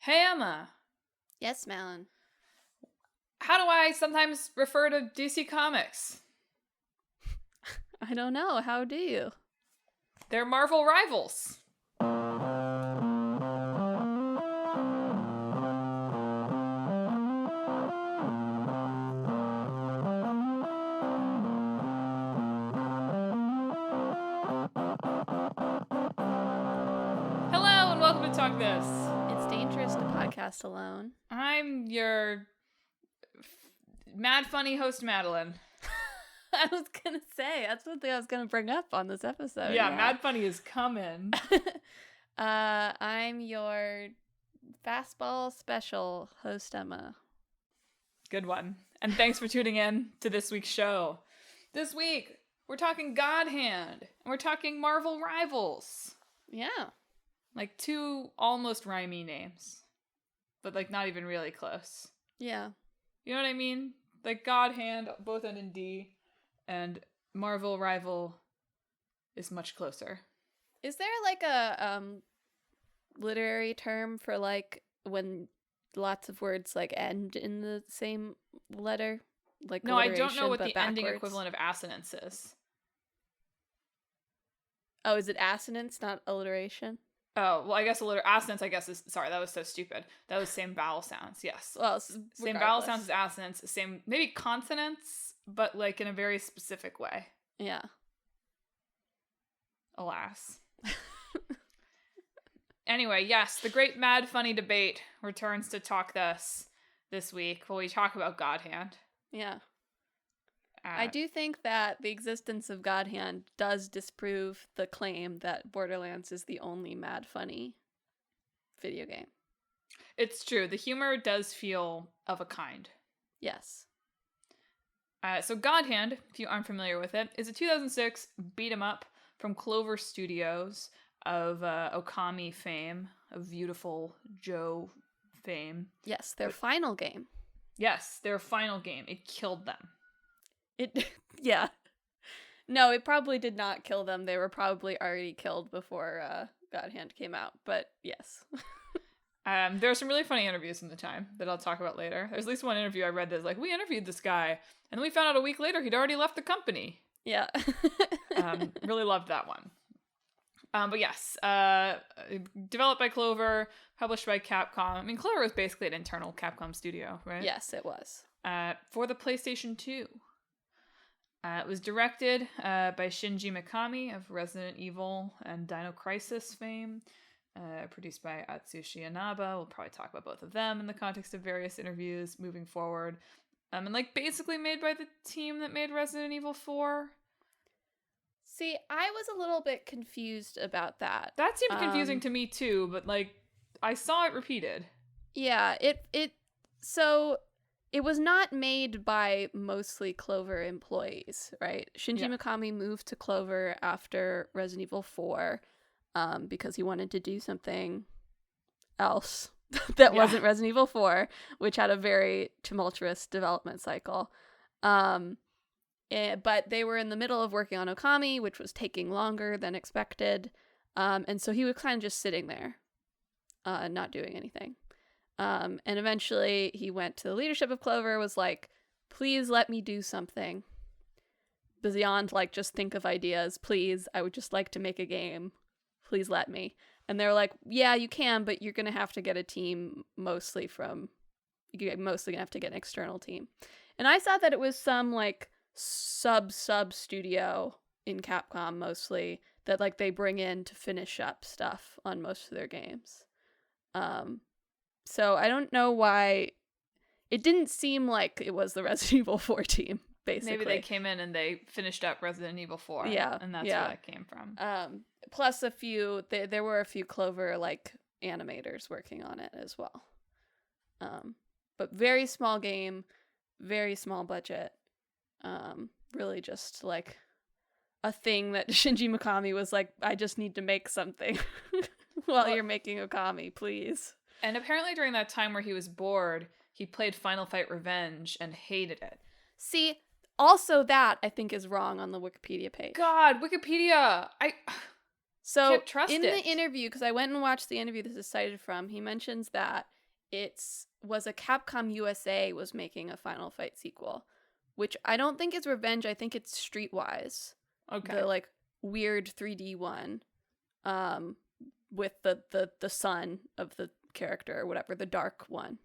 Hey, Emma. Yes, Madelyn. How do I sometimes refer to DC Comics? I don't know. How do you? They're Marvel rivals. Hello and welcome to Talk This. It's dangerous to podcast alone. I'm your mad funny host, Madelyn. I was gonna say, that's one thing I was gonna bring up on this episode. Yeah, mad funny is coming. I'm your fastball special host, Emma. Good one. And thanks for tuning in to this week's show. This week, we're talking God Hand, and we're talking Marvel rivals. Yeah. Like two almost rhymey names, but like not even really close. Yeah. You know what I mean? Like God Hand, both end in D, and Marvel rival is much closer. Is there like a literary term for like when lots of words like end in the same letter? Like No, I don't know alliteration, what but the ending backwards? equivalent of assonance is. Oh, is it assonance, not alliteration? Oh, well, I guess assonance, I guess, is... Sorry, that was so stupid. That was same vowel sounds, yes. Well, Same vowel sounds as assonance, same, maybe consonants, but like in a very specific way. Yeah. Alas. Anyway, yes, the great mad funny debate returns to Talk this week, where we talk about God Hand. Yeah. I do think that the existence of God Hand does disprove the claim that Borderlands is the only mad funny video game. It's true. The humor does feel of a kind. Yes. So God Hand, if you aren't familiar with it, is a 2006 beat-em-up from Clover Studios of Okami fame, of Beautiful Joe fame. Yes, their final game. Yes, their final game. It killed them. Yeah. No, it probably did not kill them. They were probably already killed before God Hand came out, but yes. There are some really funny interviews in the time that I'll talk about later. There's at least one interview I read that's like, we interviewed this guy, and then we found out a week later he'd already left the company. Yeah. Really loved that one. But yes, developed by Clover, published by Capcom. I mean, Clover was basically an internal Capcom studio, right? Yes, it was. For the PlayStation 2. It was directed by Shinji Mikami of Resident Evil and Dino Crisis fame. Produced by Atsushi Inaba. We'll probably talk about both of them in the context of various interviews moving forward. And like basically made by the team that made Resident Evil 4. See, I was a little bit confused about that. That seemed confusing to me too, but like I saw it repeated. Yeah, so it was not made by mostly Clover employees, right? Shinji Mikami moved to Clover after Resident Evil 4 because he wanted to do something else that wasn't Resident Evil 4, which had a very tumultuous development cycle. But they were in the middle of working on Okami, which was taking longer than expected. And so he was kind of just sitting there, not doing anything. And eventually he went to the leadership of Clover, was like, please let me do something beyond like just think of ideas. Please, I would just like to make a game. Please let me. And they're like, yeah, you can, but you're going to have to get a team you're mostly going to have to get an external team. And I saw that it was some like sub studio in Capcom mostly that like they bring in to finish up stuff on most of their games. So I don't know why it didn't seem like it was the Resident Evil 4 team, basically. Maybe they came in and they finished up Resident Evil 4. Yeah. And that's where that came from. Plus there were a few Clover like animators working on it as well. But very small game, very small budget. Really just like a thing that Shinji Mikami was like, I just need to make something while you're making Okami, please. And apparently during that time where he was bored, he played Final Fight Revenge and hated it. See, also that I think is wrong on the Wikipedia page. God, Wikipedia! So can't trust in it. the interview, because I went and watched the interview this is cited from, he mentions that was a Capcom USA was making a Final Fight sequel, which I don't think is Revenge. I think it's Streetwise. Okay. The like weird 3D one, with the son of the character or whatever, the dark one.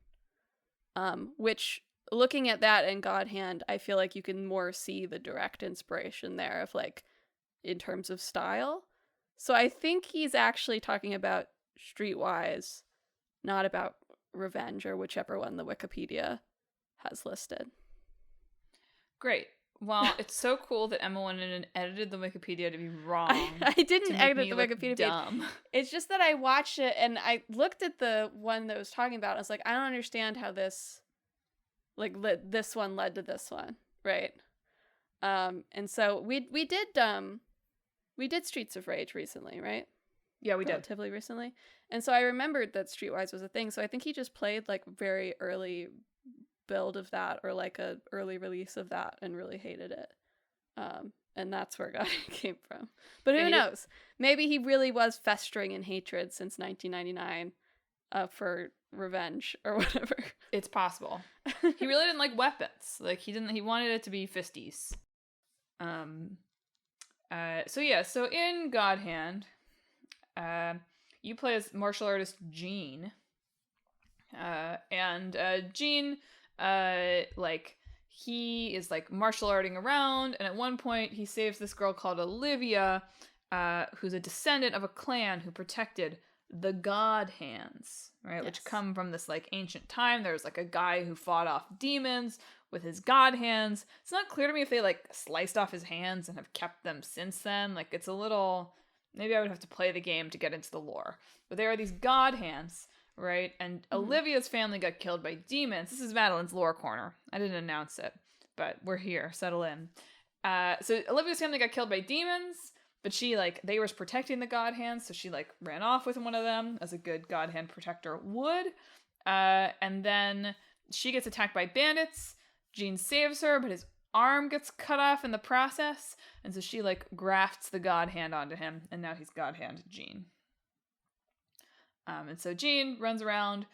Which, looking at that and God Hand, I feel like you can more see the direct inspiration there of like in terms of style. So I think he's actually talking about Streetwise, not about Revenge or whichever one the Wikipedia has listed. Great. Well, it's so cool that Emma went in and edited the Wikipedia to be wrong. I didn't to make edit me the look Wikipedia dumb. page. It's just that I watched it and I looked at the one that was talking about. I was like, I don't understand how this, like, this one led to this one, right? And so we did Streets of Rage recently, right? Yeah, we did. Relatively recently. And so I remembered that Streetwise was a thing. So I think he just played like very early build of that or like a early release of that and really hated it. And that's where God came from. But who knows? Maybe he really was festering in hatred since 1999 for Revenge or whatever. It's possible. He really didn't like weapons. Like he wanted it to be fisties. So in God Hand, you play as martial artist Jean. And Jean, he is like martial arting around, and at one point he saves this girl called Olivia, who's a descendant of a clan who protected the God Hands, right? Yes. Which come from this like ancient time. There's like a guy who fought off demons with his God Hands. It's not clear to me if they like sliced off his hands and have kept them since then. Like it's a little, maybe I would have to play the game to get into the lore. But there are these God Hands, right? And Olivia's family got killed by demons. This is Madelyn's lore corner. I didn't announce it, but we're here. Settle in. So Olivia's family got killed by demons, but she they was protecting the God Hands, so she ran off with one of them as a good God Hand protector would. And then she gets attacked by bandits. Jean saves her, but his arm gets cut off in the process, and so she grafts the God Hand onto him, and now he's God Hand Jean. And so Jean runs around,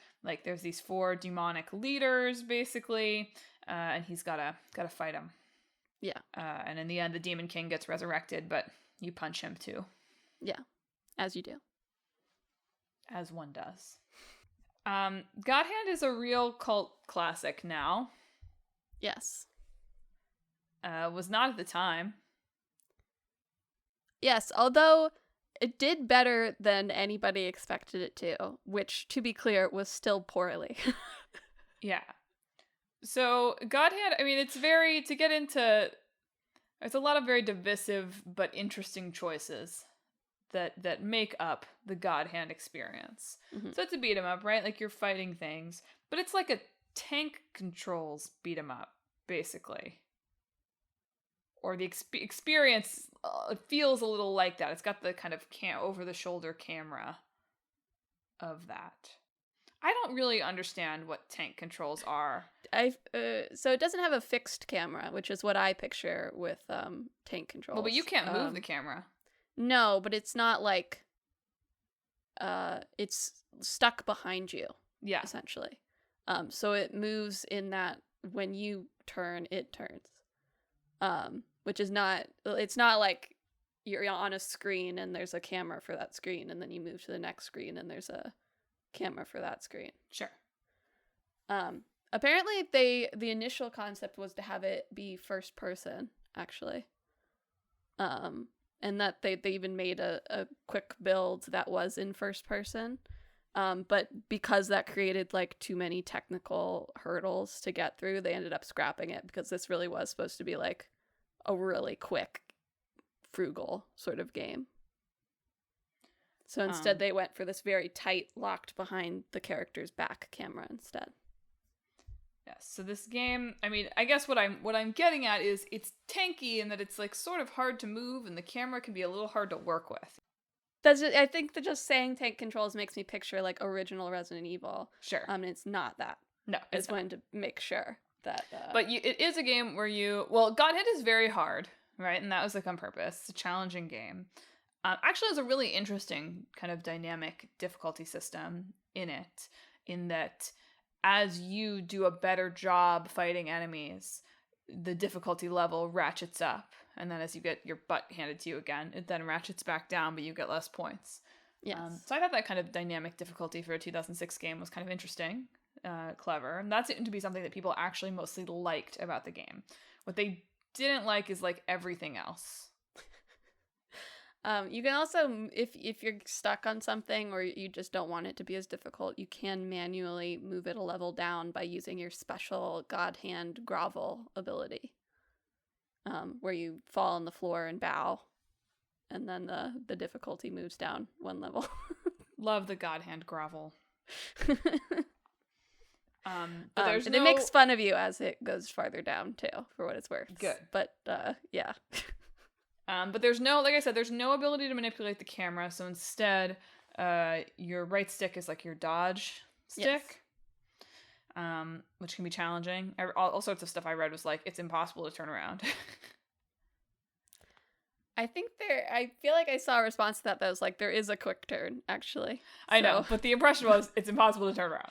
there's these 4 demonic leaders, basically, and he's gotta fight them. Yeah. And in the end, the Demon King gets resurrected, but you punch him too. Yeah, as you do. As one does. God Hand is a real cult classic now. Yes. Was not at the time. Yes, although it did better than anybody expected it to, which, to be clear, was still poorly. Yeah. So, God Hand, it's there's a lot of very divisive but interesting choices that make up the God Hand experience. Mm-hmm. So it's a beat 'em up, right? You're fighting things, but it's like a tank controls beat 'em up, basically. Or the experience feels a little like that. It's got the kind of over-the-shoulder camera of that. I don't really understand what tank controls are. So it doesn't have a fixed camera, which is what I picture with tank controls. Well, but you can't move the camera. No, but it's not it's stuck behind you. Yeah, essentially. So it moves in that when you turn, it turns. Which is not, it's not like you're on a screen and there's a camera for that screen and then you move to the next screen and there's a camera for that screen. Sure. Apparently the initial concept was to have it be first person, actually. And that they even made a quick build that was in first person. But because that created too many technical hurdles to get through, they ended up scrapping it because this really was supposed to be a really quick, frugal sort of game. So instead they went for this very tight, locked behind the character's back camera instead. Yes, so this game, I guess what I'm getting at is it's tanky in that it's sort of hard to move and the camera can be a little hard to work with. I think that just saying tank controls makes me picture original Resident Evil. Sure. And it's not that. No, it's going to make sure that. But it is a game where God Hand is very hard, right? And that was on purpose. It's a challenging game. Actually, there's a really interesting kind of dynamic difficulty system in it. in that as you do a better job fighting enemies, the difficulty level ratchets up. And then as you get your butt handed to you again, it then ratchets back down, but you get less points. Yes. So I thought that kind of dynamic difficulty for a 2006 game was kind of interesting, clever. And that seemed to be something that people actually mostly liked about the game. What they didn't like is like everything else. You can also, if you're stuck on something or you just don't want it to be as difficult, you can manually move it a level down by using your special God Hand grovel ability, where you fall on the floor and bow, and then the difficulty moves down one level. Love the God Hand grovel. But and it makes fun of you as it goes farther down too, for what it's worth. Good. But yeah. But there's no, like I said, there's no ability to manipulate the camera. So instead, your right stick is like your dodge stick, which can be challenging. All sorts of stuff I read was like, it's impossible to turn around. I feel like I saw a response to that was like, there is a quick turn, actually. I know, but the impression was, it's impossible to turn around.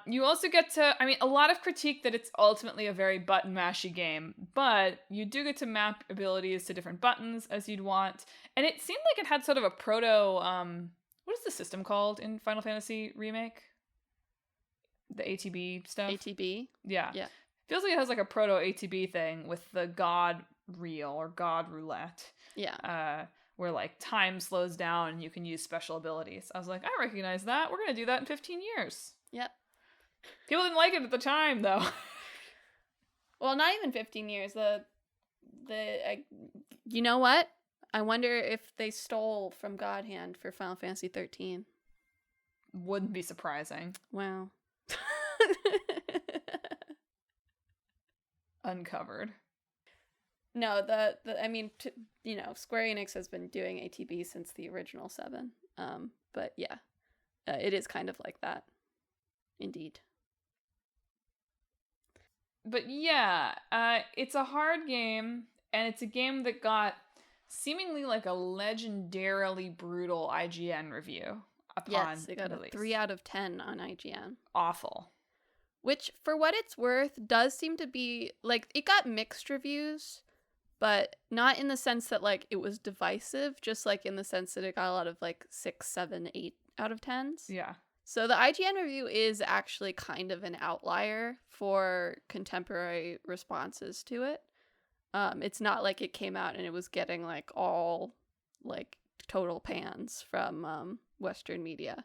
You also get to, a lot of critique that it's ultimately a very button mashy game, but you do get to map abilities to different buttons as you'd want. And it seemed like it had sort of a proto, what is the system called in Final Fantasy Remake? The ATB stuff? ATB? Yeah. Feels like it has like a proto ATB thing with the God reel or God roulette. Yeah. Where like time slows down and you can use special abilities. I was like, I recognize that. We're going to do that in 15 years. Yep. People didn't like it at the time, though. Well, not even 15 years. You know what? I wonder if they stole from God Hand for Final Fantasy 13. Wouldn't be surprising. Wow. Uncovered. No, Square Enix has been doing ATB since the original 7. But yeah, it is kind of like that. Indeed. But yeah, it's a hard game, and it's a game that got seemingly like a legendarily brutal IGN review upon Yes, it got release. a 3 out of 10 on IGN. Awful. Which, for what it's worth, does seem to be, like, it got mixed reviews, but not in the sense that, like, it was divisive, just, like, in the sense that it got a lot of, like, 6, 7, 8 out of 10s. Yeah. So the IGN review is actually kind of an outlier for contemporary responses to it. It's not like it came out and it was getting, like, all, like, total pans from Western media.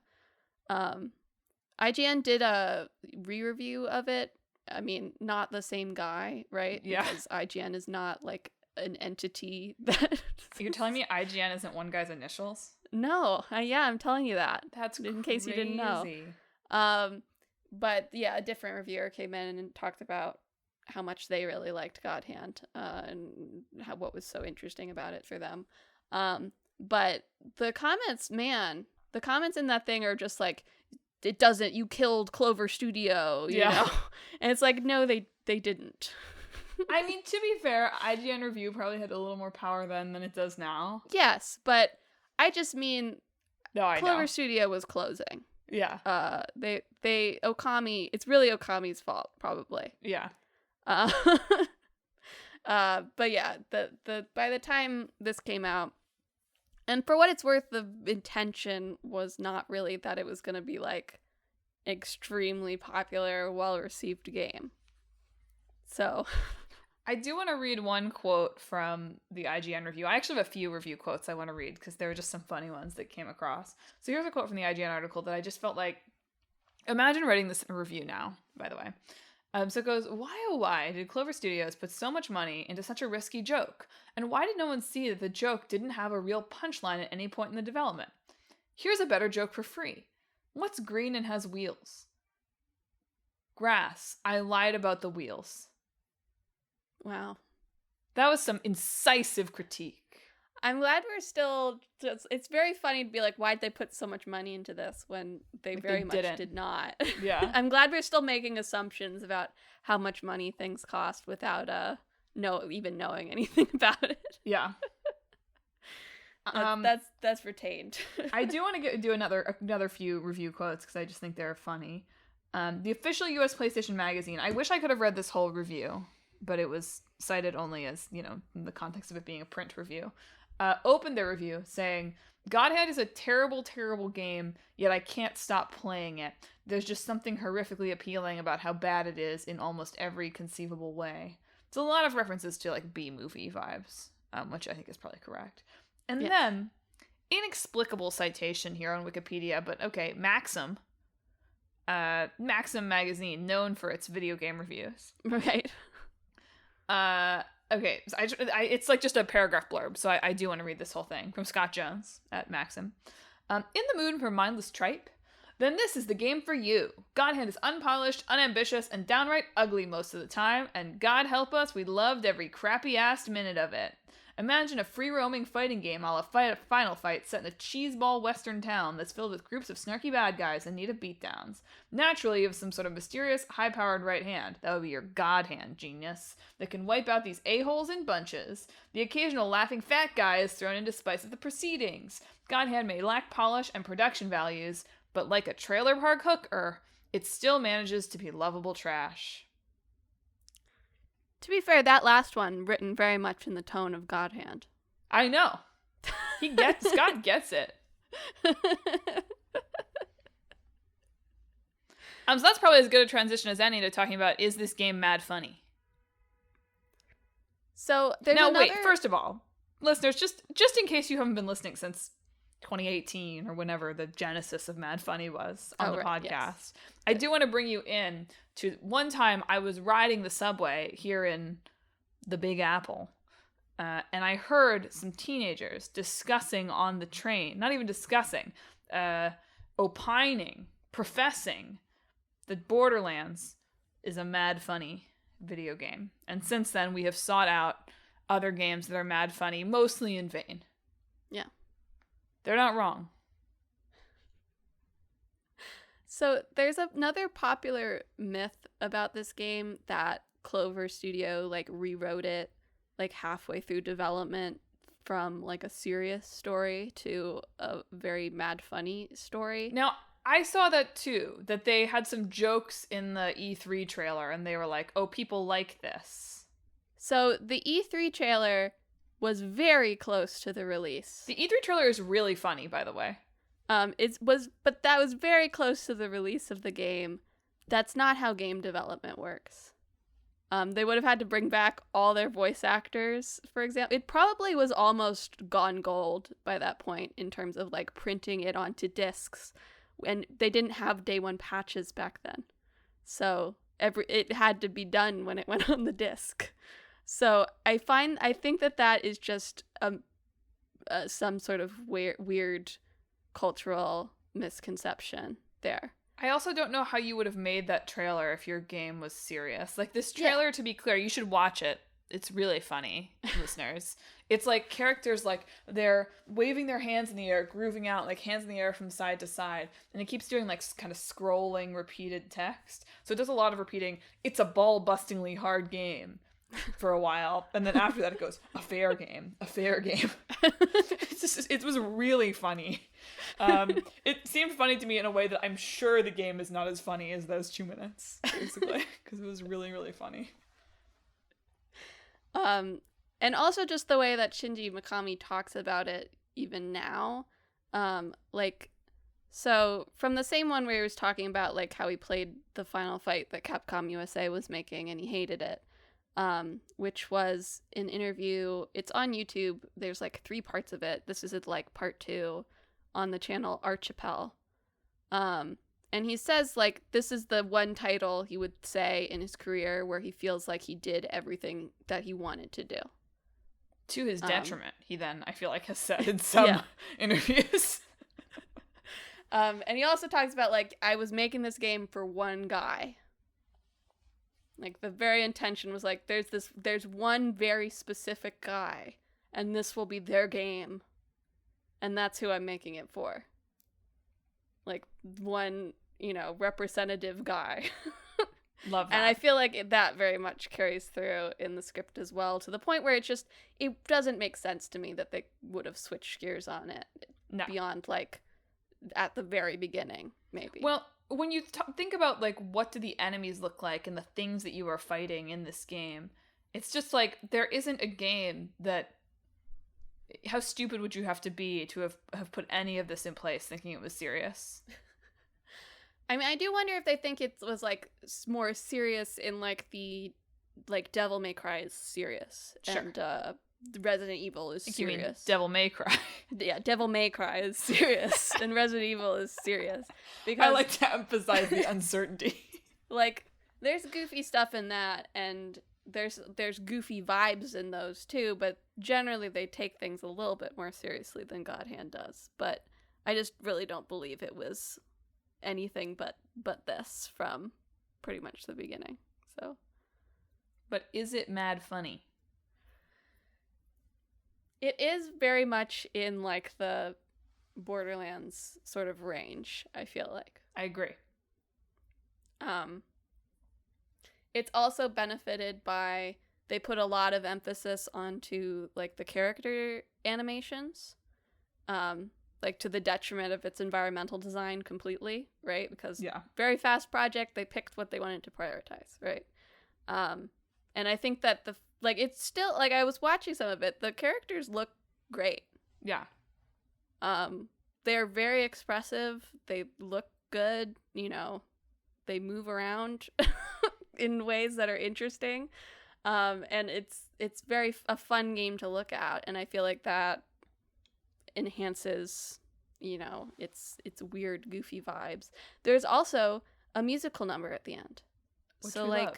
IGN did a re-review of it. I mean, not the same guy, right? Yeah. Because IGN is not, like, an entity that... You're telling me IGN isn't one guy's initials? No. Yeah, I'm telling you that. That's in case you didn't know. But, yeah, a different reviewer came in and talked about how much they really liked God Hand and what was so interesting about it for them. But the comments in that thing are just like, it doesn't, you killed Clover Studio, you know? And it's like, no, they didn't. I mean, to be fair, IGN review probably had a little more power then than it does now. Yes, but I just mean, Clover know. Studio was closing. Yeah. They Okami, it's really Okami's fault, probably. Yeah. But yeah, the by the time this came out, and for what it's worth, the intention was not really that it was going to be like extremely popular, well-received game. So I do want to read one quote from the IGN review. I actually have a few review quotes I want to read because there were just some funny ones that came across. So here's a quote from the IGN article that I just felt like, imagine writing this review now, by the way. So it goes, why oh why did Clover Studios put so much money into such a risky joke? And why did no one see that the joke didn't have a real punchline at any point in the development? Here's a better joke for free. What's green and has wheels? Grass. I lied about the wheels. Wow. That was some incisive critique. I'm glad we're still... It's very funny to be like, why'd they put so much money into this when they very much did not? Yeah. I'm glad we're still making assumptions about how much money things cost without even knowing anything about it. Yeah. That's retained. I do want to do another few review quotes because I just think they're funny. The official U.S. PlayStation magazine. I wish I could have read this whole review, but it was cited only as, in the context of it being a print review. Opened their review saying, "Godhead is a terrible, terrible game, yet I can't stop playing it. There's just something horrifically appealing about how bad it is in almost every conceivable way." It's a lot of references to like B-movie vibes, which I think is probably correct. And then, inexplicable citation here on Wikipedia, but okay, Maxim. Maxim magazine, known for its video game reviews. Right. Okay, so it's like just a paragraph blurb, so I do want to read this whole thing from Scott Jones at Maxim. In the mood for mindless tripe? Then this is the game for you. Godhead is unpolished, unambitious, and downright ugly most of the time, and God help us, we loved every crappy-assed minute of it. Imagine a free-roaming fighting game a la Final Fight set in a cheeseball western town that's filled with groups of snarky bad guys in need of beatdowns. Naturally, you have some sort of mysterious, high-powered right hand. That would be your God hand, genius. That can wipe out these a-holes in bunches. The occasional laughing fat guy is thrown in to spice up the proceedings. God hand may lack polish and production values, but like a trailer park hooker, it still manages to be lovable trash. To be fair, that last one written very much in the tone of God Hand. I know. Scott gets it. So that's probably as good a transition as any to talking about, is this game mad funny? So there's wait, first of all, listeners, just in case you haven't been listening since 2018 or whenever the genesis of Mad Funny was on the podcast. Yes. I do want to bring you in to one time I was riding the subway here in the Big Apple, and I heard some teenagers discussing on the train, not even discussing, opining, professing that Borderlands is a Mad Funny video game. And since then, we have sought out other games that are Mad Funny, mostly in vain. Yeah. They're not wrong. So there's another popular myth about this game that Clover Studio rewrote it halfway through development from a serious story to a very mad funny story. Now, I saw that too, that they had some jokes in the E3 trailer and they were like, "Oh, people like this." So the E3 trailer was very close to the release. The E3 trailer is really funny, by the way. But that was very close to the release of the game. That's not how game development works. They would have had to bring back all their voice actors, for example. It probably was almost gone gold by that point in terms of printing it onto discs, and they didn't have day one patches back then. So it had to be done when it went on the disc. So I think that is just some sort of weird cultural misconception there. I also don't know how you would have made that trailer if your game was serious. This trailer, to be clear, you should watch it. It's really funny, listeners. It's characters they're waving their hands in the air, grooving out hands in the air from side to side, and it keeps doing kind of scrolling repeated text. So it does a lot of repeating, "It's a ball-bustingly hard game," for a while, and then after that it goes, "A fair game, a fair game." It was really funny. It seemed funny to me in a way that I'm sure the game is not as funny as those 2 minutes, basically, because it was really, really funny. And also just the way that Shinji Mikami talks about it even now, so from the same one where he was talking about how he played the Final Fight that Capcom USA was making and he hated it, which was an interview. It's on YouTube. There's 3 parts of it. This is part 2 on the channel Archipel. And he says this is the one title he would say in his career where he feels like he did everything that he wanted to do. To his detriment, he then, I feel like, has said in some interviews. And he also talks about I was making this game for one guy. The very intention was there's one very specific guy, and this will be their game, and that's who I'm making it for. One, representative guy. Love that. And I feel like that very much carries through in the script as well, to the point where it doesn't make sense to me that they would have switched gears on it beyond, like, at the very beginning, maybe. Well, when you think about, like, what do the enemies look like and the things that you are fighting in this game, it's just, like, there isn't a game that... How stupid would you have to be to have put any of this in place thinking it was serious? I mean, I do wonder if they think it was, like, more serious in, like, the, like, Devil May Cry is serious. Sure. And Resident Evil is serious. You mean Devil May Cry? Yeah, Devil May Cry is serious, and Resident Evil is serious. Because, I like to emphasize the uncertainty. Like, there's goofy stuff in that, and there's goofy vibes in those too, but generally they take things a little bit more seriously than God Hand does. But I just really don't believe it was anything but this from pretty much the beginning. So, but is it mad funny? it is very much in, like, the Borderlands sort of range, I feel like. I agree. It's also benefited by, they put a lot of emphasis onto, like, the character animations, like, to the detriment of its environmental design completely, right? Because very fast project, they picked what they wanted to prioritize, right? And I think that it's still, like, I was watching some of it, the characters look great. Yeah. They're very expressive, they look good, you know, they move around in ways that are interesting, and it's very a fun game to look at, and I feel like that enhances, you know, its weird goofy vibes. There's also a musical number at the end, which so, we like, love.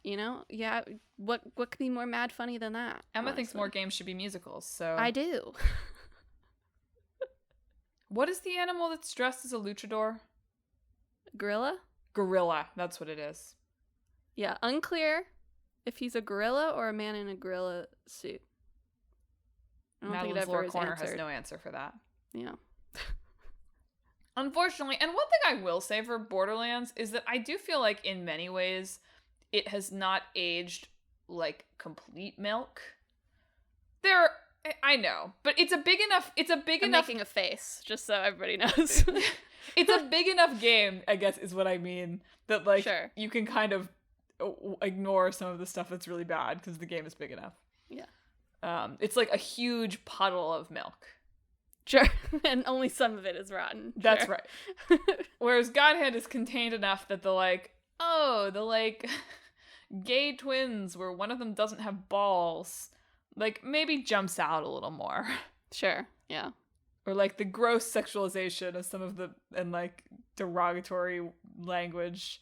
You know, yeah, what could be more mad funny than that? Emma honestly. thinks more games should be musicals, so I do. What is the animal that's dressed as a luchador? Gorilla? Gorilla, that's what it is. Yeah, unclear if he's a gorilla or a man in a gorilla suit. I don't think it Madeline's ever Lower is Corner answered. has no answer for that. Yeah. Unfortunately, and one thing I will say for Borderlands is that I do feel like in many ways it has not aged like complete milk. I know, but it's a big enough. I'm making a face just so everybody knows. It's a big enough game, I guess, is what I mean. That, like, Sure. You can kind of ignore some of the stuff that's really bad because the game is big enough. Yeah. It's like a huge puddle of milk. Sure. And only some of it is rotten. That's Sure. right. Whereas God Hand is contained enough that the gay twins where one of them doesn't have balls, like, maybe jumps out a little more. Sure. Yeah. Or, like, the gross sexualization of some of the, and, like, derogatory language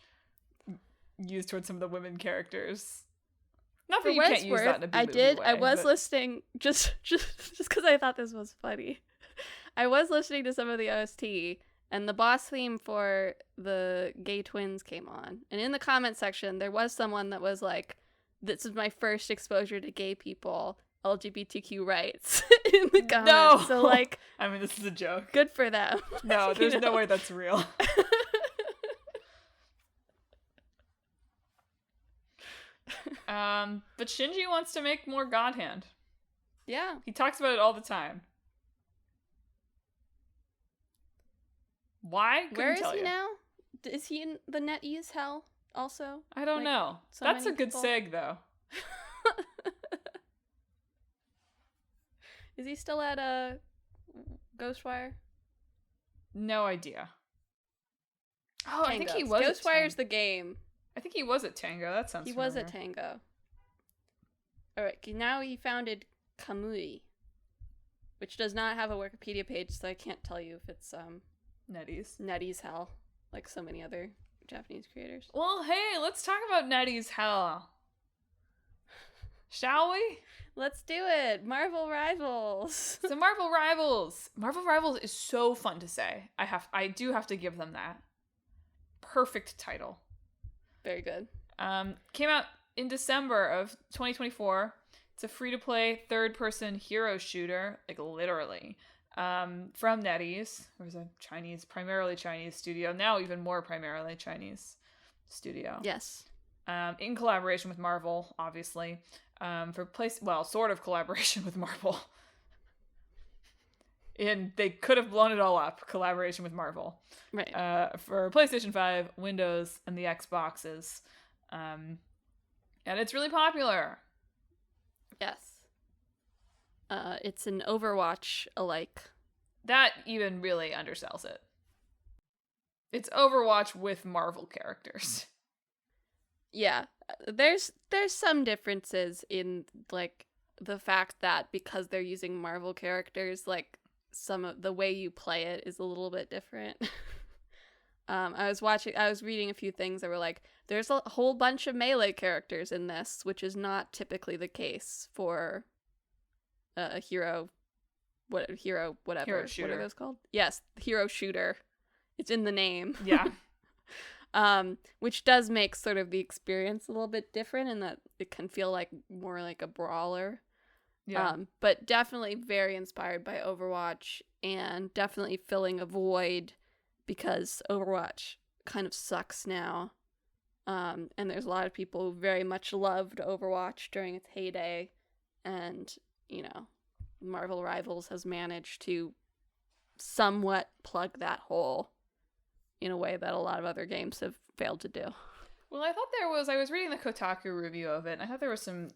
used towards some of the women characters. Not that you can't use that in a B-movie way, I was but... listening, just because I thought this was funny. I was listening to some of the OST, and the boss theme for the gay twins came on. And in the comment section, there was someone that was like, this is my first exposure to gay people, LGBTQ rights, in the comments. No! So, like... I mean, this is a joke. Good for them. No, there's no way that's real. But Shinji wants to make more God Hand. Yeah. He talks about it all the time. Why? Where is tell he you. now? Is he in the NetEase hell also? I don't know. So That's a many good people? seg, though. Is he still at Ghostwire? No idea. Oh, Tango. I think he was. Ghostwire's the game. I think he was at Tango. That sounds. He familiar. was at Tango. All right. Now he founded Kamui, which does not have a Wikipedia page, so I can't tell you if it's NetEase hell, like so many other Japanese creators. Well, hey, let's talk about NetEase hell. Shall we? Let's do it. Marvel Rivals. So Marvel Rivals. Marvel Rivals is so fun to say. I do have to give them that. Perfect title. Very good. Came out in December of 2024. It's a free-to-play third-person hero shooter, like literally. from NetEase. It was a primarily Chinese studio, now even more primarily Chinese studio. Yes. In collaboration with Marvel, obviously. Sort of collaboration with Marvel. And they could have blown it all up. Collaboration with Marvel. Right. For PlayStation 5, Windows, and the Xboxes. And it's really popular. Yes. It's an Overwatch alike. That even really undersells it. It's Overwatch with Marvel characters. Yeah. There's some differences in, like, the fact that because they're using Marvel characters, like, some of the way you play it is a little bit different. I was reading a few things that were like, there's a whole bunch of melee characters in this, which is not typically the case for a hero whatever. Hero What are shooter. those called? Yes, hero shooter. It's in the name. Yeah. Which does make sort of the experience a little bit different in that it can feel like more like a brawler. Yeah. But definitely very inspired by Overwatch and definitely filling a void because Overwatch kind of sucks now. And there's a lot of people who very much loved Overwatch during its heyday. And, you know, Marvel Rivals has managed to somewhat plug that hole in a way that a lot of other games have failed to do. Well, I was reading the Kotaku review of it, and I thought there was some,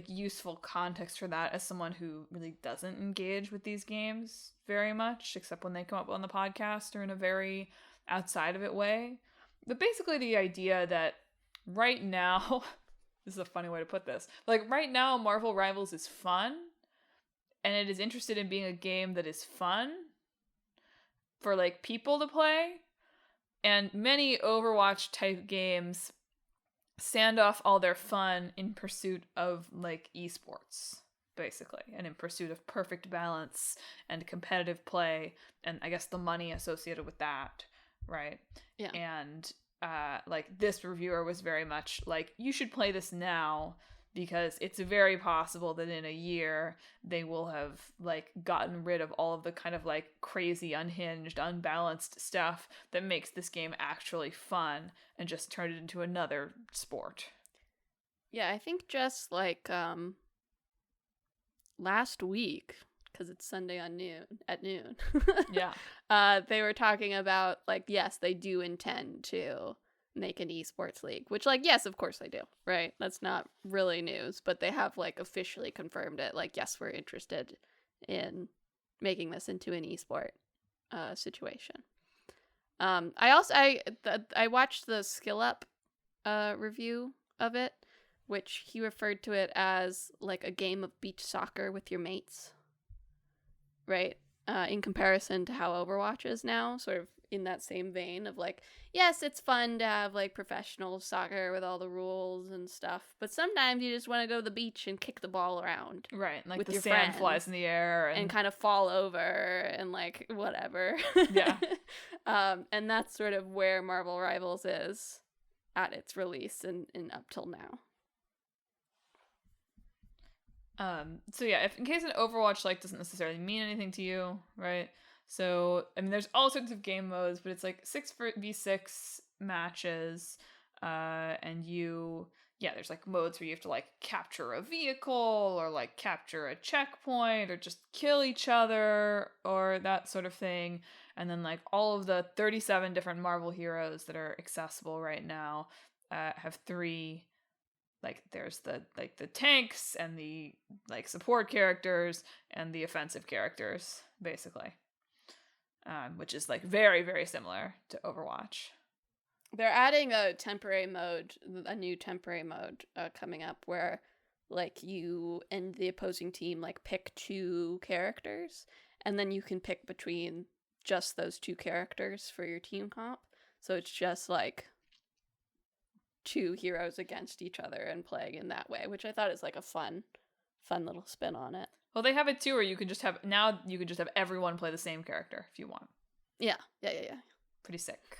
useful context for that as someone who really doesn't engage with these games very much, except when they come up on the podcast or in a very outside of it way. But basically the idea that right now, this is a funny way to put this, like right now Marvel Rivals is fun, and it is interested in being a game that is fun for, like, people to play. And many Overwatch type games sand off all their fun in pursuit of, like, esports, basically, and in pursuit of perfect balance and competitive play, and I guess the money associated with that, right? Yeah. And this reviewer was very much like, you should play this now, because it's very possible that in a year they will have, like, gotten rid of all of the kind of, like, crazy, unhinged, unbalanced stuff that makes this game actually fun and just turn it into another sport. Yeah, I think just like last week, because it's Sunday at noon. Yeah. They were talking about, like, yes, they do intend to make an esports league, which, like, yes, of course they do, right? That's not really news, but they have, like, officially confirmed it, like, yes, we're interested in making this into an esport situation. I watched the Skill Up review of it, which he referred to it as like a game of beach soccer with your mates, right? In comparison to how Overwatch is now, sort of in that same vein of, like, yes, it's fun to have, like, professional soccer with all the rules and stuff, but sometimes you just want to go to the beach and kick the ball around. Right, like with the your sand friends flies in the air and kind of fall over and, like, whatever. Yeah. And that's sort of where Marvel Rivals is at its release and up till now. So yeah, if in case an Overwatch like doesn't necessarily mean anything to you, right? So, I mean, there's all sorts of game modes, but it's like 6v6 matches, and there's like modes where you have to, like, capture a vehicle or, like, capture a checkpoint or just kill each other or that sort of thing. And then, like, all of the 37 different Marvel heroes that are accessible right now have three. Like, there's the tanks and the, like, support characters and the offensive characters, basically. Which is, like, very, very similar to Overwatch. They're adding a new temporary mode coming up where, like, you and the opposing team, like, pick two characters, and then you can pick between just those two characters for your team comp. So it's just, like, two heroes against each other and playing in that way, which I thought is, like, a fun little spin on it. Well, they have it too, where you can just have everyone play the same character if you want. Yeah. Pretty sick.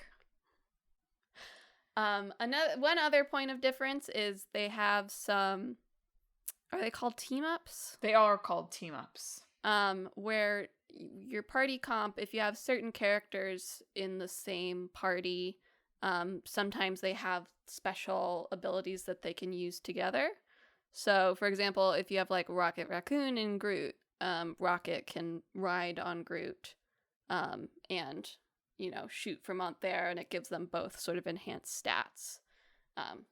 One other point of difference is they have some. Are they called team ups? They are called team ups. where your party comp, if you have certain characters in the same party, sometimes they have special abilities that they can use together. So, for example, if you have like Rocket Raccoon and Groot, Rocket can ride on Groot, and, you know, shoot from out there, and it gives them both sort of enhanced stats.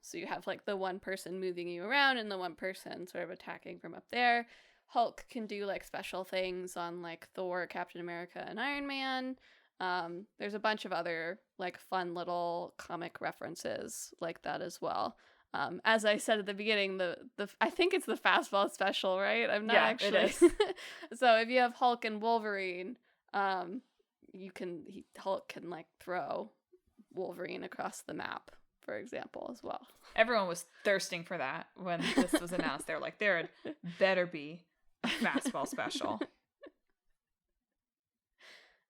So you have like the one person moving you around and the one person sort of attacking from up there. Hulk can do like special things on like Thor, Captain America, and Iron Man. There's a bunch of other like fun little comic references like that as well. As I said at the beginning, the I think it's the fastball special, right? I'm not actually. It is. So if you have Hulk and Wolverine, Hulk can like throw Wolverine across the map, for example, as well. Everyone was thirsting for that when this was announced. They were like, there better be a fastball special.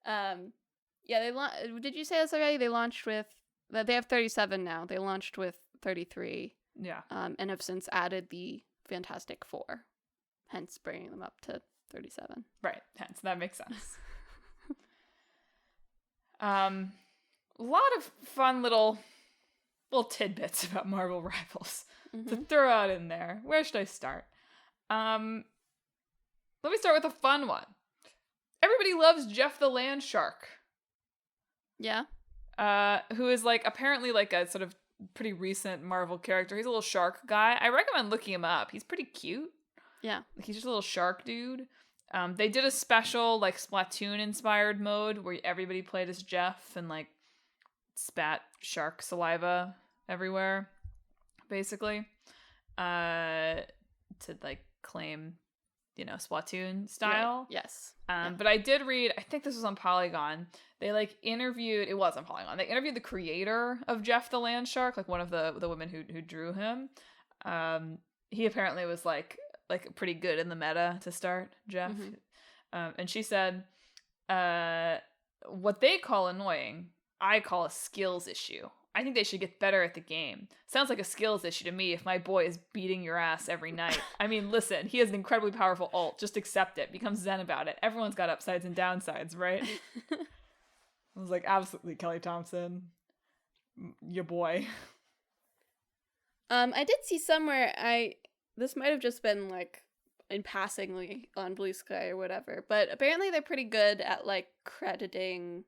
Yeah, did you say this already? They launched with, they have 37 now. They launched with 33. Yeah. And have since added the Fantastic Four, hence bringing them up to 37. Right. Hence, that makes sense. A lot of fun little tidbits about Marvel Rivals to throw out in there. Where should I start? Let me start with a fun one. Everybody loves Jeff the Land Shark. Yeah. Who is like apparently like a sort of pretty recent Marvel character. He's a little shark guy. I recommend looking him up. He's pretty cute. Yeah. Like, he's just a little shark dude. They did a special like Splatoon inspired mode where everybody played as Jeff and like spat shark saliva everywhere, basically, to like claim, you know, Splatoon style. Right. Yes. But I did read, I think this was on Polygon. They like interviewed, it was on Polygon. They interviewed the creator of Jeff the Land Shark, like one of the women who drew him. He apparently was like pretty good in the meta to start, Jeff. And she said, what they call annoying, I call a skills issue. I think they should get better at the game. Sounds like a skills issue to me if my boy is beating your ass every night. I mean, listen, he has an incredibly powerful ult. Just accept it. Become zen about it. Everyone's got upsides and downsides, right? I was like, absolutely, Kelly Thompson. Your boy. I did see somewhere, this might have just been like in passingly on Blue Sky or whatever, but apparently they're pretty good at like crediting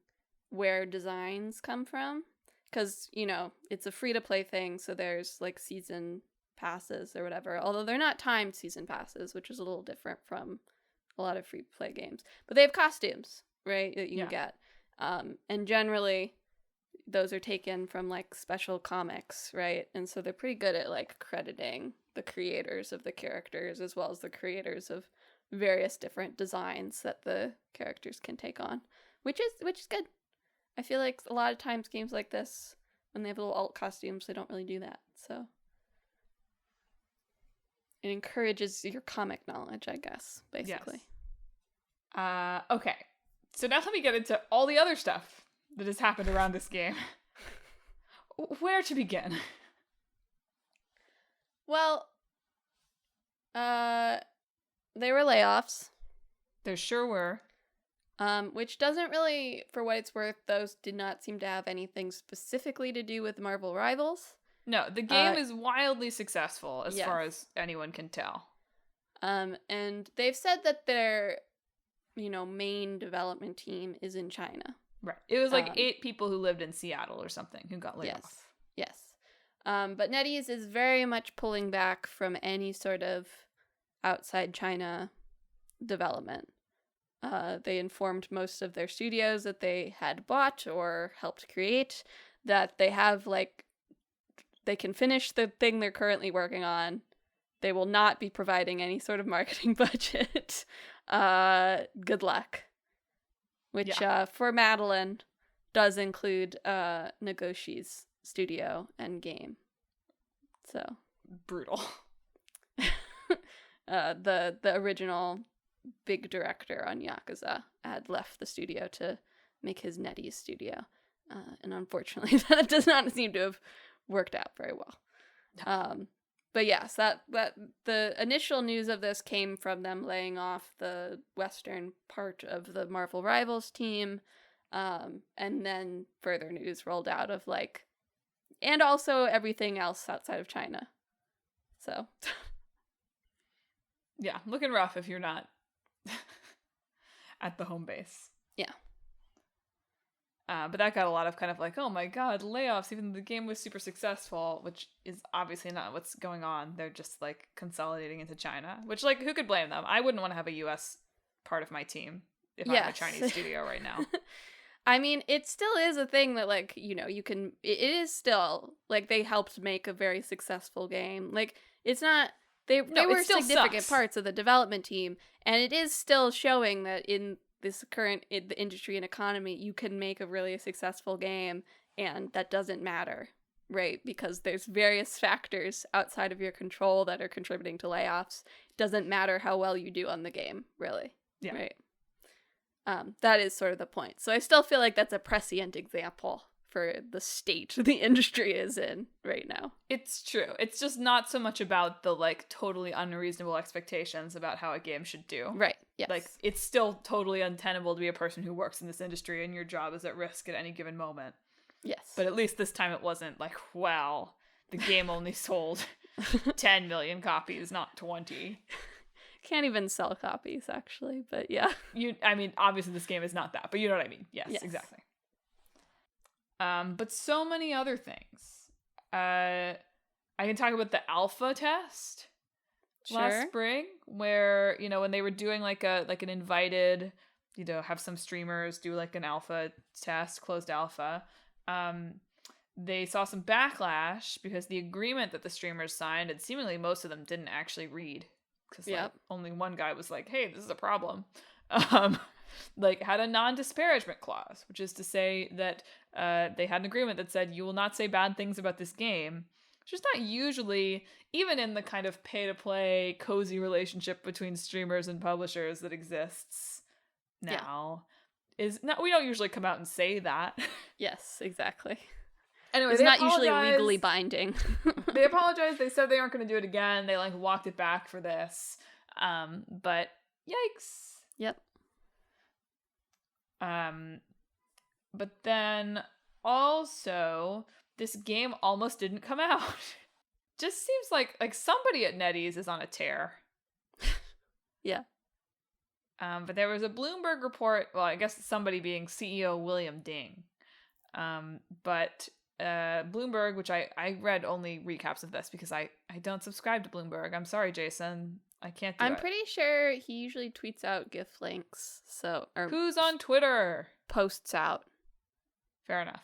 where designs come from. Because, you know, it's a free-to-play thing, so there's, like, season passes or whatever. Although they're not timed season passes, which is a little different from a lot of free-to-play games. But they have costumes, right, that you can get. And generally, those are taken from, like, special comics, right? And so they're pretty good at, like, crediting the creators of the characters as well as the creators of various different designs that the characters can take on, which is good. I feel like a lot of times games like this, when they have little alt costumes, they don't really do that. So it encourages your comic knowledge, I guess, basically. Yes. Okay. So now let me get into all the other stuff that has happened around this game. Where to begin? Well, they were layoffs. There sure were. Which doesn't really, for what it's worth, those did not seem to have anything specifically to do with Marvel Rivals. No, the game is wildly successful as far as anyone can tell. And they've said that their, you know, main development team is in China. Right. It was like 8 people who lived in Seattle or something who got laid off. Yes. But NetEase is very much pulling back from any sort of outside China development. They informed most of their studios that they had bought or helped create that they have, like, they can finish the thing they're currently working on. They will not be providing any sort of marketing budget. Good luck. Which, for Madelyn, does include Negoshi's studio and game. So. Brutal. The original big director on Yakuza had left the studio to make his NetEase studio. And unfortunately, that does not seem to have worked out very well. No. But yes, that the initial news of this came from them laying off the western part of the Marvel Rivals team, and then further news rolled out of like, and also everything else outside of China. So, yeah, looking rough if you're not at the home base. Yeah. But that got a lot of kind of like, oh my god, layoffs, even though the game was super successful, which is obviously not what's going on. They're just like consolidating into China, which like, who could blame them? I wouldn't want to have a US part of my team if I'm a Chinese studio right now. I mean, it still is a thing that like, you know, you can, it is still like they helped make a very successful game. Like it's not, they were significant parts of the development team, and it is still showing that in this current the industry and economy, you can make a really successful game, and that doesn't matter, right? Because there's various factors outside of your control that are contributing to layoffs. It doesn't matter how well you do on the game, really. Yeah. Right. That is sort of the point. So I still feel like that's a prescient example for the state the industry is in right now. It's true. It's just not so much about the like totally unreasonable expectations about how a game should do. Right. Yes. Like it's still totally untenable to be a person who works in this industry and your job is at risk at any given moment. Yes. But at least this time it wasn't like, well, the game only sold 10 million copies, not 20. Can't even sell copies, actually, but yeah. I mean, obviously this game is not that, but you know what I mean. Yes. Exactly. But so many other things. I can talk about the alpha test last spring, where, you know, when they were doing like an invited, you know, have some streamers do like an alpha test, closed alpha. They saw some backlash because the agreement that the streamers signed, and seemingly most of them didn't actually read, because like, only one guy was like, hey, this is a problem. Like had a non-disparagement clause, which is to say that they had an agreement that said you will not say bad things about this game, which is not usually, even in the kind of pay-to-play cozy relationship between streamers and publishers that exists now. Is not, we don't usually come out and say that. Yes, exactly. Anyway, it's not usually legally binding. They apologized. They said they aren't going to do it again. They like walked it back for this. But yikes. Yep. But then also this game almost didn't come out. Just seems like somebody at NetEase is on a tear. Yeah. But there was a Bloomberg report, well, I guess somebody being CEO William Ding. But Bloomberg, which I read only recaps of this because I don't subscribe to Bloomberg. I'm sorry, Jason. I can't do it. I'm pretty sure he usually tweets out GIF links. So, or who's on Twitter? Posts out. Fair enough.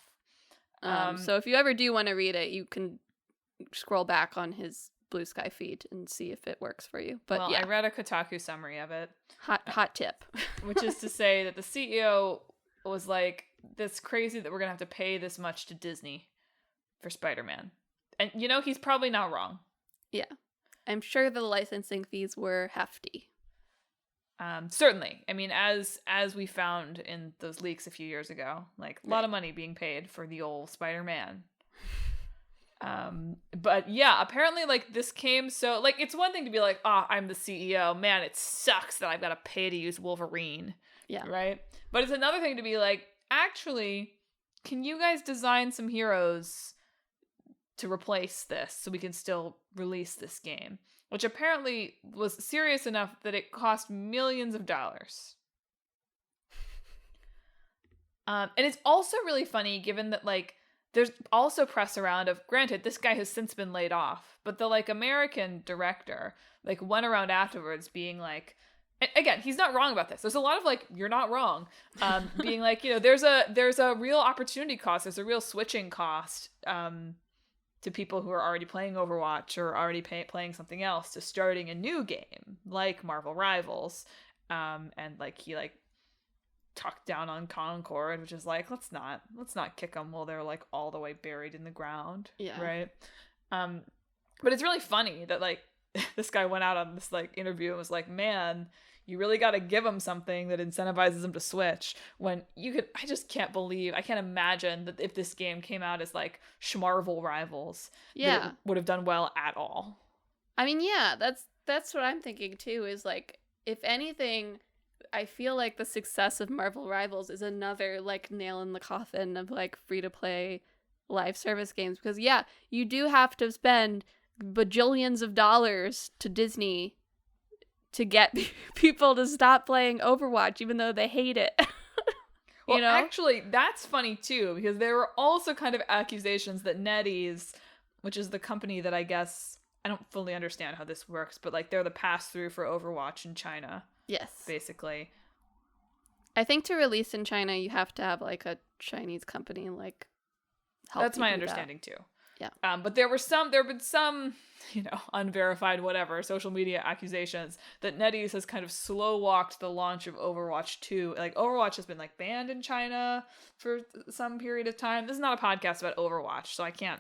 So if you ever do want to read it, you can scroll back on his Blue Sky feed and see if it works for you. But well, yeah, I read a Kotaku summary of it. Hot tip. Which is to say that the CEO was like, "That's crazy that we're gonna have to pay this much to Disney for Spider-Man," and you know he's probably not wrong. Yeah, I'm sure the licensing fees were hefty. Certainly. I mean, as we found in those leaks a few years ago, like a lot of money being paid for the old Spider-Man. But yeah, apparently like this came so like it's one thing to be like, I'm the CEO, man, it sucks that I've got to pay to use Wolverine. Yeah. Right? But it's another thing to be like, actually, can you guys design some heroes to replace this so we can still release this game? Which apparently was serious enough that it cost millions of dollars. And it's also really funny given that like there's also press around of, granted, this guy has since been laid off, but the like American director like went around afterwards being like, again, he's not wrong about this. There's a lot of like, you're not wrong, being like, you know, there's a real opportunity cost. There's a real switching cost to people who are already playing Overwatch or already playing something else to starting a new game like Marvel Rivals. And like he like talked down on Concord, which is like, let's not kick them while they're like all the way buried in the ground. Yeah. Right. But it's really funny that like this guy went out on this like interview and was like, man, you really got to give them something that incentivizes them to switch, when I just can't imagine that if this game came out as like Schmarvel Rivals, that it would have done well at all. I mean, yeah, that's what I'm thinking too, is like, if anything, I feel like the success of Marvel Rivals is another like nail in the coffin of like free to play live service games, because yeah, you do have to spend bajillions of dollars to Disney to get people to stop playing Overwatch even though they hate it. Well, actually, that's funny too, because there were also kind of accusations that NetEase, which is the company that I guess, I don't fully understand how this works, but like they're the pass-through for Overwatch in China. Yes. Basically. I think to release in China, you have to have like a Chinese company like help. That's my understanding too. Yeah. But there have been some, unverified whatever, social media accusations that NetEase has kind of slow walked the launch of Overwatch 2. Like, Overwatch has been like banned in China for some period of time. This is not a podcast about Overwatch, so I don't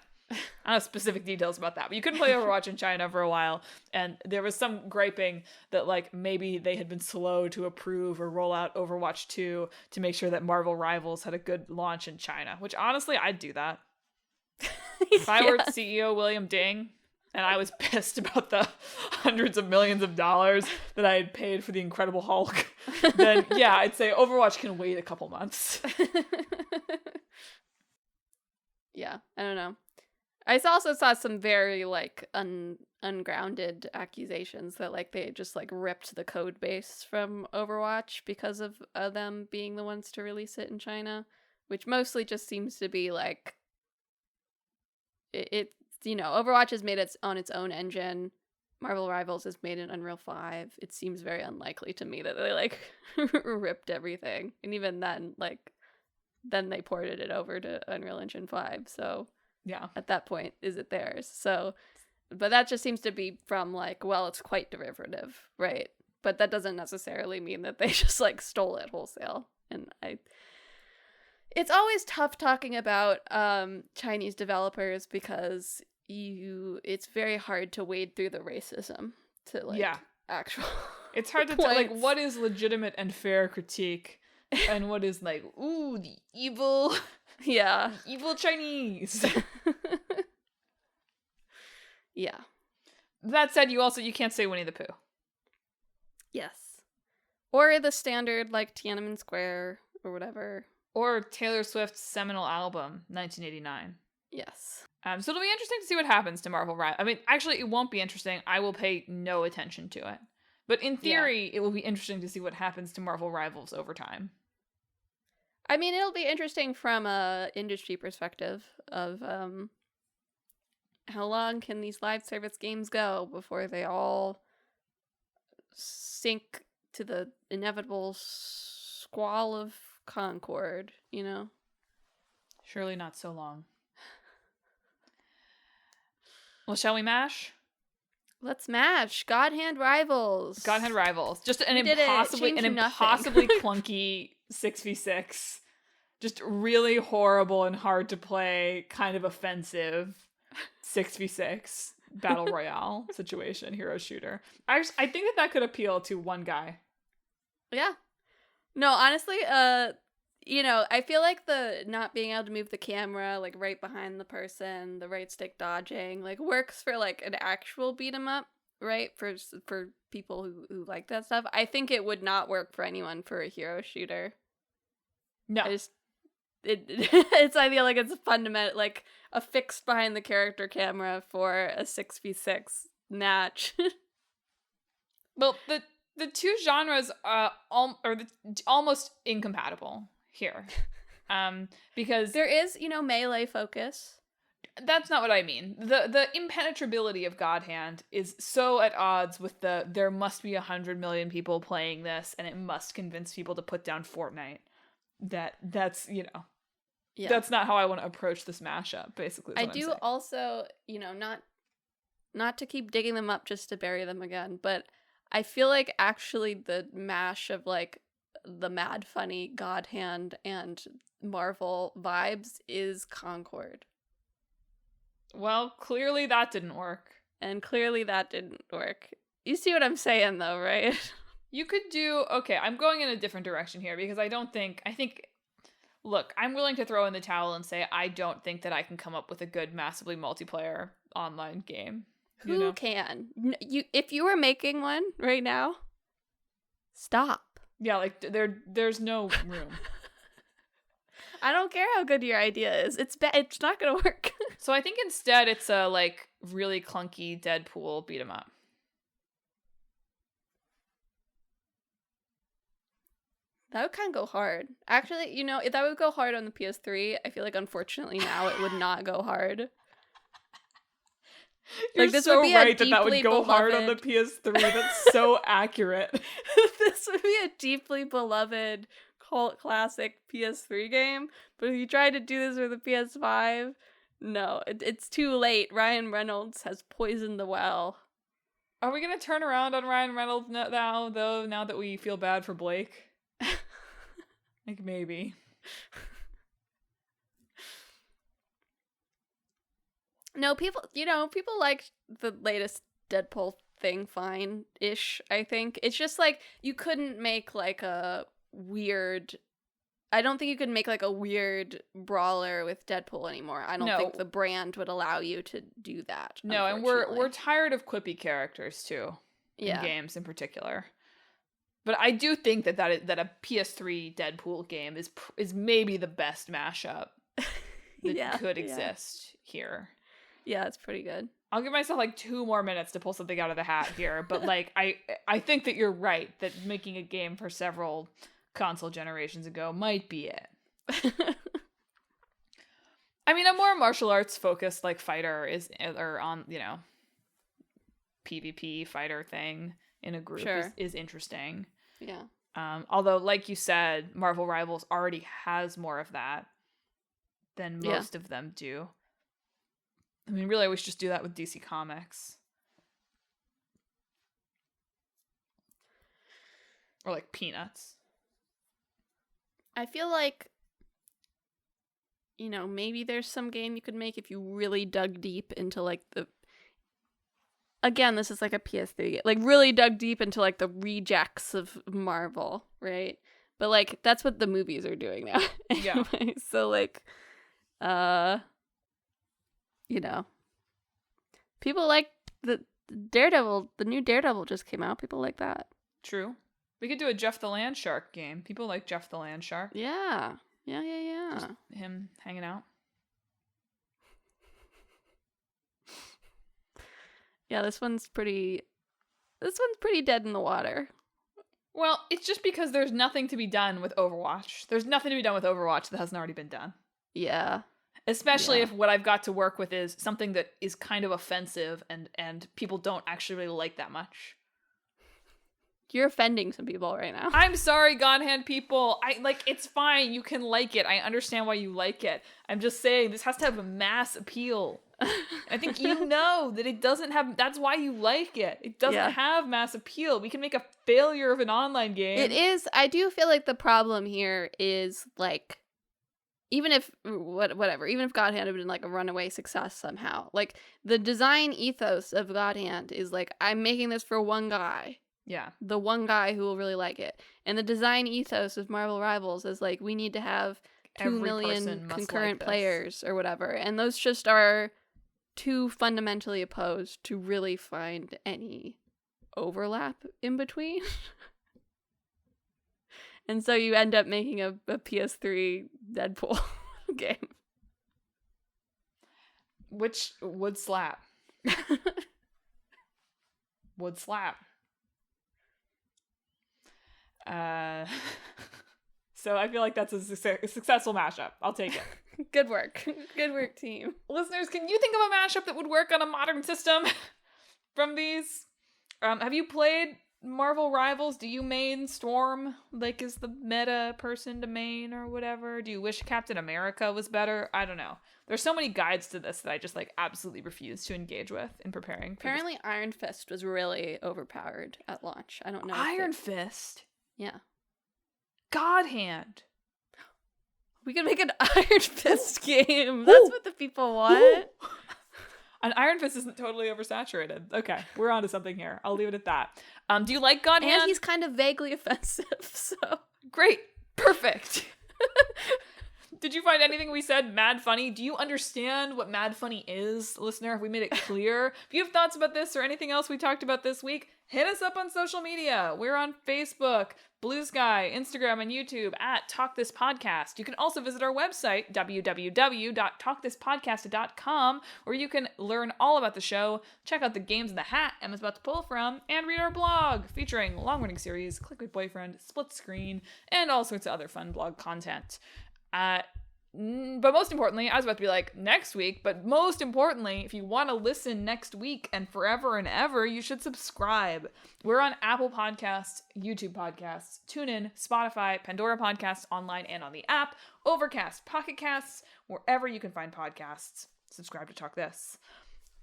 have specific details about that. But you couldn't play Overwatch in China for a while, and there was some griping that like maybe they had been slow to approve or roll out Overwatch 2 to make sure that Marvel Rivals had a good launch in China, which honestly, I'd do that. If I were CEO William Ding and I was pissed about the hundreds of millions of dollars that I had paid for the Incredible Hulk, then yeah, I'd say Overwatch can wait a couple months. Yeah, I don't know. I also saw some very like ungrounded accusations that like they just like ripped the code base from Overwatch because of them being the ones to release it in China, which mostly just seems to be like it Overwatch is made on its own engine. Marvel Rivals is made in Unreal 5. It seems very unlikely to me that they like ripped everything. And even then they ported it over to Unreal Engine 5. So yeah, at that point, is it theirs? So, but that just seems to be from like, well, it's quite derivative, right? But that doesn't necessarily mean that they just like stole it wholesale. And it's always tough talking about Chinese developers because it's very hard to wade through the racism to like actual. It's hard to tell like what is legitimate and fair critique and what is like, ooh, the evil, evil Chinese. Yeah. That said, you can't say Winnie the Pooh. Yes. Or the standard like Tiananmen Square or whatever. Or Taylor Swift's seminal album, 1989. Yes. So it'll be interesting to see what happens to Marvel Rivals. I mean, actually, it won't be interesting. I will pay no attention to it. But in theory, it will be interesting to see what happens to Marvel Rivals over time. I mean, it'll be interesting from a industry perspective of how long can these live service games go before they all sink to the inevitable squall of Concord, Surely not so long. Well, shall we mash? Let's mash. God Hand Rivals. God Hand Rivals. Just an impossibly clunky 6v6. Just really horrible and hard to play, kind of offensive 6v6 battle royale situation, hero shooter. I think that could appeal to one guy. Yeah. No, honestly, I feel like the not being able to move the camera, like, right behind the person, the right stick dodging, like, works for, like, an actual beat 'em up, right? For people who like that stuff. I think it would not work for anyone for a hero shooter. No. It's I feel like it's a fundamental, like, a fixed behind the character camera for a 6v6 match. Well, the two genres are almost incompatible here. Because there is, melee focus. That's not what I mean. The impenetrability of God Hand is so at odds with there must be 100 million people playing this and it must convince people to put down Fortnite. That's that's not how I want to approach this mashup, basically. I do also, not to keep digging them up just to bury them again, but I feel like actually the mash of like the mad funny God Hand and Marvel vibes is Concord. Well, clearly that didn't work. And clearly that didn't work. You see what I'm saying though, right? You could okay, I'm going in a different direction here because look, I'm willing to throw in the towel and say I don't think that I can come up with a good massively multiplayer online game. Who can? If you were making one right now, stop. Yeah, like there's no room. I don't care how good your idea is. It's not gonna work. So I think instead it's a like really clunky Deadpool beat 'em up. That would kind of go hard. Actually, you know, if that would go hard on the PS3, I feel like unfortunately now it would not go hard. You're like, this so would be right a that would go hard on the beloved- PS3. That's so accurate. This would be a deeply beloved cult classic PS3 game, but if you tried to do this with a PS5, no, it's too late. Ryan Reynolds has poisoned the well. Are we gonna turn around on Ryan Reynolds now, though? Now that we feel bad for Blake, like maybe. No, people liked the latest Deadpool thing fine-ish, I think. It's just like you couldn't make like a weird I don't think you could make like a weird brawler with Deadpool anymore. I don't think the brand would allow you to do that. No, and we're tired of quippy characters too. Yeah. In games in particular. But I do think that a PS3 Deadpool game is maybe the best mashup that could exist here. Yeah, it's pretty good. I'll give myself like 2 more minutes to pull something out of the hat here, but like I think that you're right that making a game for several console generations ago might be it. I mean, a more martial arts focused like fighter or on, you know, PvP fighter thing in a group is interesting. Yeah. Although, like you said, Marvel Rivals already has more of that than most of them do. I mean, really, we should just do that with DC Comics. Or like Peanuts. I feel like, you know, maybe there's some game you could make if you really dug deep into like again, this is like a PS3, like really dug deep into like the rejects of Marvel, right? But like that's what the movies are doing now. Yeah. So like, you know, people like the Daredevil, the new Daredevil just came out. People like that. True. We could do a Jeff the Land Shark game. People like Jeff the Land Shark. Yeah. Just him hanging out. Yeah, this one's pretty dead in the water. Well, it's just because there's nothing to be done with Overwatch. There's nothing to be done with Overwatch that hasn't already been done. Yeah. Especially if what I've got to work with is something that is kind of offensive and people don't actually really like that much. You're offending some people right now. I'm sorry, God Hand people. It's fine. You can like it. I understand why you like it. I'm just saying this has to have a mass appeal. I think you know that it doesn't have, that's why you like it. It doesn't have mass appeal. We can make a failure of an online game. It is, I do feel like the problem here is like, even if, whatever, even if God Hand had been like a runaway success somehow, like the design ethos of God Hand is like, I'm making this for one guy. Yeah. The one guy who will really like it. And the design ethos of Marvel Rivals is like, we need to have 2 million concurrent players or whatever. And those just are too fundamentally opposed to really find any overlap in between. And so you end up making a PS3 Deadpool game. Which would slap. Would slap. So I feel like that's a successful mashup. I'll take it. Good work. Good work, team. Listeners, can you think of a mashup that would work on a modern system from these? Have you played Marvel Rivals? Do you main Storm? Like, is the meta person to main or whatever? Do you wish Captain America was better? I don't know. There's so many guides to this that I just, like, absolutely refuse to engage with in preparing. Apparently Iron Fist was really overpowered at launch. I don't know. Iron Fist? Yeah. God Hand. We could make an Iron Fist game. That's what the people want. An Iron Fist isn't totally oversaturated. Okay, we're onto something here. I'll leave it at that. Do you like God Hand? And he's kind of vaguely offensive, so. Great. Perfect. Did you find anything we said mad funny? Do you understand what mad funny is, listener? Have we made it clear? If you have thoughts about this or anything else we talked about this week, hit us up on social media. We're on Facebook, Blue Sky, Instagram, and YouTube at Talk This Podcast. You can also visit our website, www.talkthispodcast.com, where you can learn all about the show, check out the games in the hat Emma's about to pull from, and read our blog featuring long-running series, Clickbait Boyfriend, Split Screen, and all sorts of other fun blog content. But most importantly, I was about to be like next week, but most importantly, if you want to listen next week and forever and ever, you should subscribe. We're on Apple Podcasts, YouTube Podcasts, TuneIn, Spotify, Pandora Podcasts, online and on the app, Overcast, Pocket Casts, wherever you can find podcasts. Subscribe to Talk This.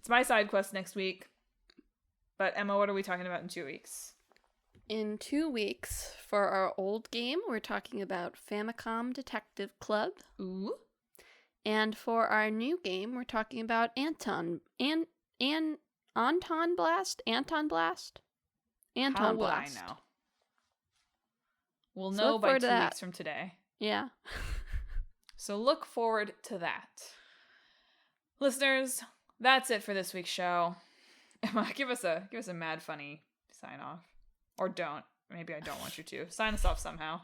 It's my side quest next week. But Emma, what are we talking about in 2 weeks? In 2 weeks, for our old game, we're talking about Famicom Detective Club. Ooh. And for our new game, we're talking about Anton Blast? Anton Blast? How will Blast. I know? We'll know by 2 weeks from today. Yeah. So look forward to that. Listeners, that's it for this week's show. Emma, give us a mad funny sign off. Or don't. Maybe I don't want you to. Sign us off somehow.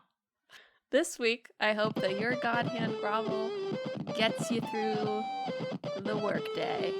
This week, I hope that your God hand grovel gets you through the workday.